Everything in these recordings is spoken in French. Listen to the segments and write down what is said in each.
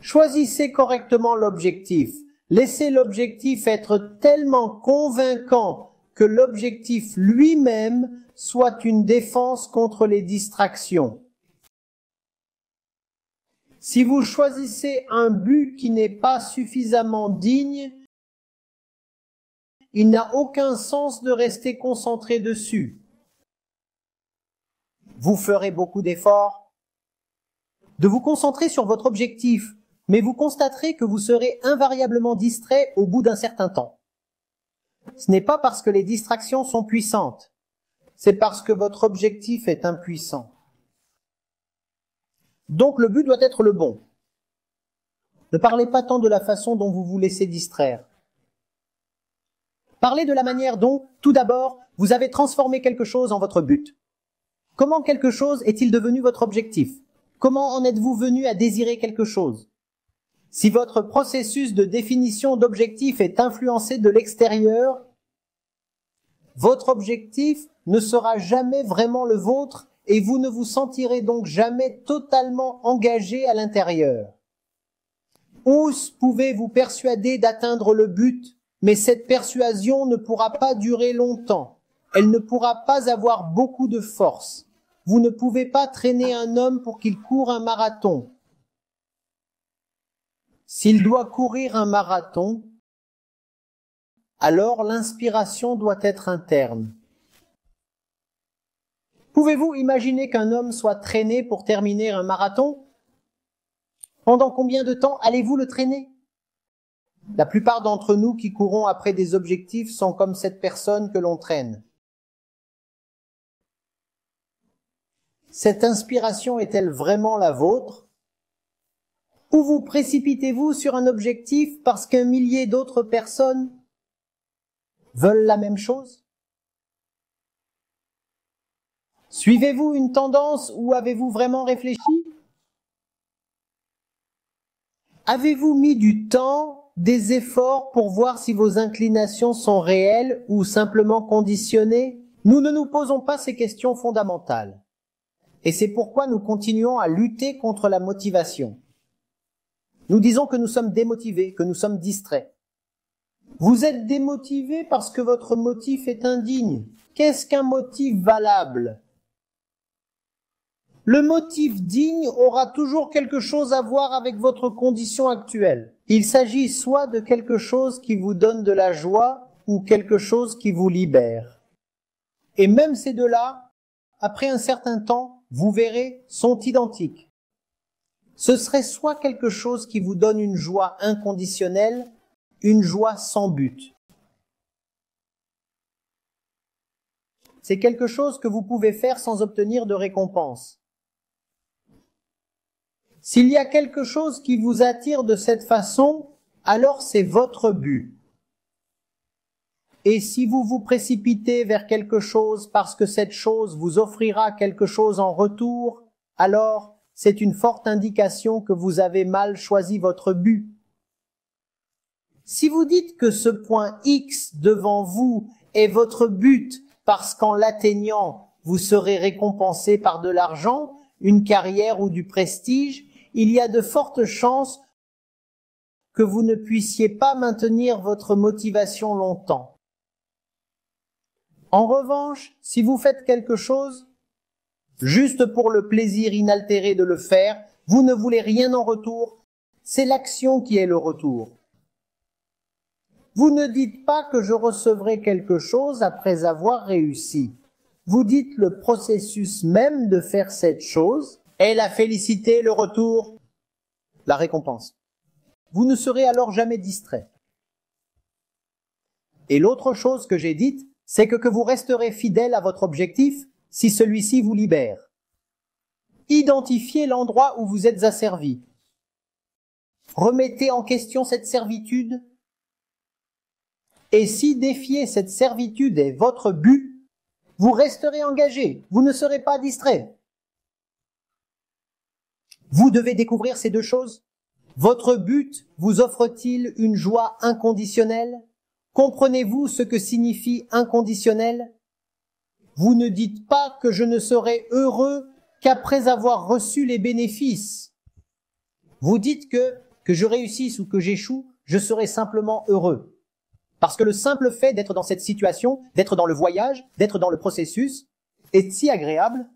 Choisissez correctement l'objectif. Laissez l'objectif être tellement convaincant que l'objectif lui-même soit une défense contre les distractions. Si vous choisissez un but qui n'est pas suffisamment digne, il n'a aucun sens de rester concentré dessus. Vous ferez beaucoup d'efforts de vous concentrer sur votre objectif, mais vous constaterez que vous serez invariablement distrait au bout d'un certain temps. Ce n'est pas parce que les distractions sont puissantes, c'est parce que votre objectif est impuissant. Donc le but doit être le bon. Ne parlez pas tant de la façon dont vous vous laissez distraire. Parlez de la manière dont, tout d'abord, vous avez transformé quelque chose en votre but. Comment quelque chose est-il devenu votre objectif? Comment en êtes-vous venu à désirer quelque chose? Si votre processus de définition d'objectif est influencé de l'extérieur, votre objectif ne sera jamais vraiment le vôtre et vous ne vous sentirez donc jamais totalement engagé à l'intérieur. Ous pouvez vous persuader d'atteindre le but, mais cette persuasion ne pourra pas durer longtemps. Elle ne pourra pas avoir beaucoup de force. Vous ne pouvez pas traîner un homme pour qu'il court un marathon. S'il doit courir un marathon, alors l'inspiration doit être interne. Pouvez-vous imaginer qu'un homme soit traîné pour terminer un marathon? Pendant combien de temps allez-vous le traîner? La plupart d'entre nous qui courons après des objectifs sont comme cette personne que l'on traîne. Cette inspiration est-elle vraiment la vôtre? Ou vous précipitez-vous sur un objectif parce qu'un millier d'autres personnes veulent la même chose? Suivez-vous une tendance ou avez-vous vraiment réfléchi? Avez-vous mis du temps, des efforts pour voir si vos inclinations sont réelles ou simplement conditionnées? Nous ne nous posons pas ces questions fondamentales. Et c'est pourquoi nous continuons à lutter contre la motivation. Nous disons que nous sommes démotivés, que nous sommes distraits. Vous êtes démotivé parce que votre motif est indigne. Qu'est-ce qu'un motif valable? Le motif digne aura toujours quelque chose à voir avec votre condition actuelle. Il s'agit soit de quelque chose qui vous donne de la joie ou quelque chose qui vous libère. Et même ces deux-là, après un certain temps, vous verrez, sont identiques. Ce serait soit quelque chose qui vous donne une joie inconditionnelle, une joie sans but. C'est quelque chose que vous pouvez faire sans obtenir de récompense. S'il y a quelque chose qui vous attire de cette façon, alors c'est votre but. Et si vous vous précipitez vers quelque chose parce que cette chose vous offrira quelque chose en retour, alors c'est une forte indication que vous avez mal choisi votre but. Si vous dites que ce point X devant vous est votre but parce qu'en l'atteignant, vous serez récompensé par de l'argent, une carrière ou du prestige, il y a de fortes chances que vous ne puissiez pas maintenir votre motivation longtemps. En revanche, si vous faites quelque chose juste pour le plaisir inaltéré de le faire, vous ne voulez rien en retour, c'est l'action qui est le retour. Vous ne dites pas que je recevrai quelque chose après avoir réussi. Vous dites le processus même de faire cette chose est la félicité, le retour, la récompense. Vous ne serez alors jamais distrait. Et l'autre chose que j'ai dite, c'est que vous resterez fidèle à votre objectif si celui-ci vous libère. Identifiez l'endroit où vous êtes asservi. Remettez en question cette servitude. Et si défier cette servitude est votre but, vous resterez engagé, vous ne serez pas distrait. Vous devez découvrir ces deux choses. Votre but vous offre-t-il une joie inconditionnelle? Comprenez-vous ce que signifie inconditionnel? Vous ne dites pas que je ne serai heureux qu'après avoir reçu les bénéfices. Vous dites que que je réussisse ou que j'échoue, je serai simplement heureux. Parce que le simple fait d'être dans cette situation, d'être dans le voyage, d'être dans le processus, est si agréable.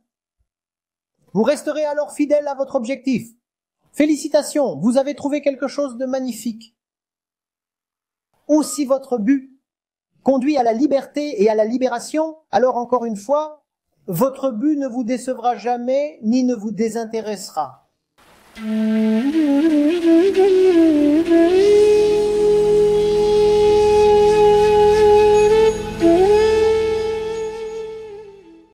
Vous resterez alors fidèle à votre objectif. Félicitations, vous avez trouvé quelque chose de magnifique. Ou si votre but conduit à la liberté et à la libération, alors encore une fois, votre but ne vous décevra jamais ni ne vous désintéressera.